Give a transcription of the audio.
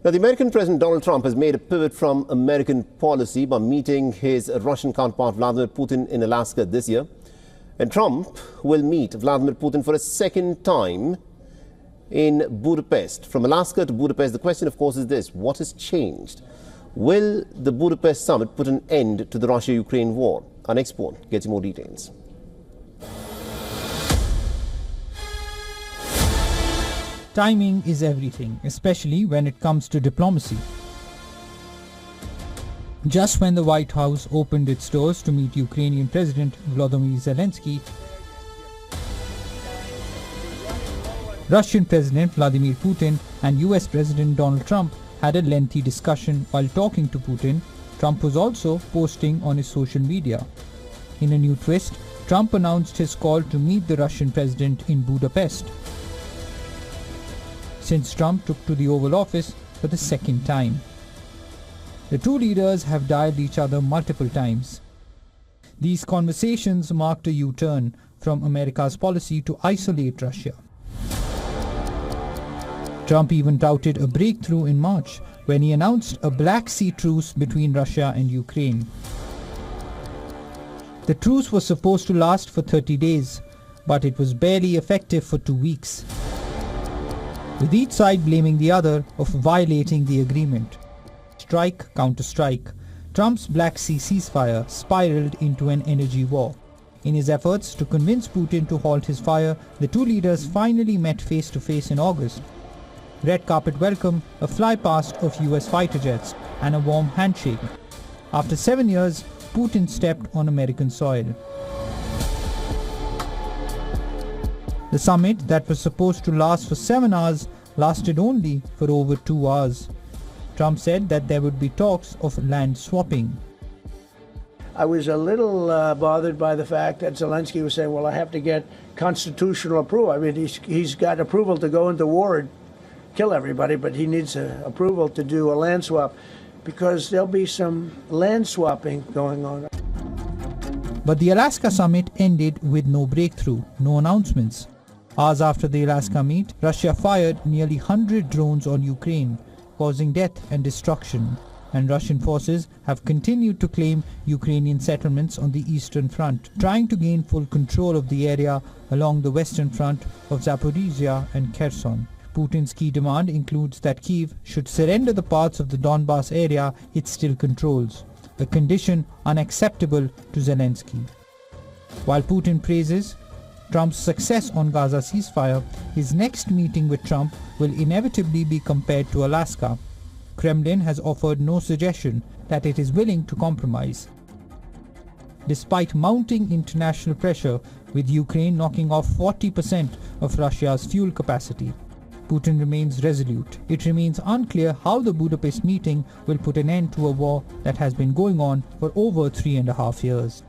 Now, the American President Donald Trump has made a pivot from American policy by meeting his Russian counterpart Vladimir Putin in Alaska this year. And Trump will meet Vladimir Putin for a second time in Budapest. From Alaska to Budapest, the question, of course, is this: what has changed? Will the Budapest summit put an end to the Russia-Ukraine war? Our next report gets you more details. Timing is everything, especially when it comes to diplomacy. Just when the White House opened its doors to meet Ukrainian President Vladimir Zelensky, Russian President Vladimir Putin and US President Donald Trump had a lengthy discussion while talking to Putin. Trump was also posting on his social media. In a new twist, Trump announced his call to meet the Russian president in Budapest, since Trump took to the Oval Office for the second time. The two leaders have dialed each other multiple times. These conversations marked a U-turn from America's policy to isolate Russia. Trump even touted a breakthrough in March when he announced a Black Sea truce between Russia and Ukraine. The truce was supposed to last for 30 days, but it was barely effective for 2 weeks, with each side blaming the other of violating the agreement. Strike, counter-strike. Trump's Black Sea ceasefire spiraled into an energy war. In his efforts to convince Putin to halt his fire, the two leaders finally met face-to-face in August. Red carpet welcome, a flypast of US fighter jets, and a warm handshake. After 7 years, Putin stepped on American soil. The summit that was supposed to last for 7 hours lasted only for over 2 hours. Trump said that there would be talks of land swapping. I was a little bothered by the fact that Zelensky was saying, well, I have to get constitutional approval. I mean, he's got approval to go into war and kill everybody, but he needs approval to do a land swap, because there'll be some land swapping going on. But the Alaska summit ended with no breakthrough, no announcements. Hours after the Alaska meet, Russia fired nearly 100 drones on Ukraine, causing death and destruction. And Russian forces have continued to claim Ukrainian settlements on the eastern front, trying to gain full control of the area along the western front of Zaporizhia and Kherson. Putin's key demand includes that Kyiv should surrender the parts of the Donbas area it still controls, a condition unacceptable to Zelensky. While Putin praises Trump's success on Gaza ceasefire, his next meeting with Trump will inevitably be compared to Alaska. Kremlin has offered no suggestion that it is willing to compromise. Despite mounting international pressure, with Ukraine knocking off 40% of Russia's fuel capacity, Putin remains resolute. It remains unclear how the Budapest meeting will put an end to a war that has been going on for over 3.5 years.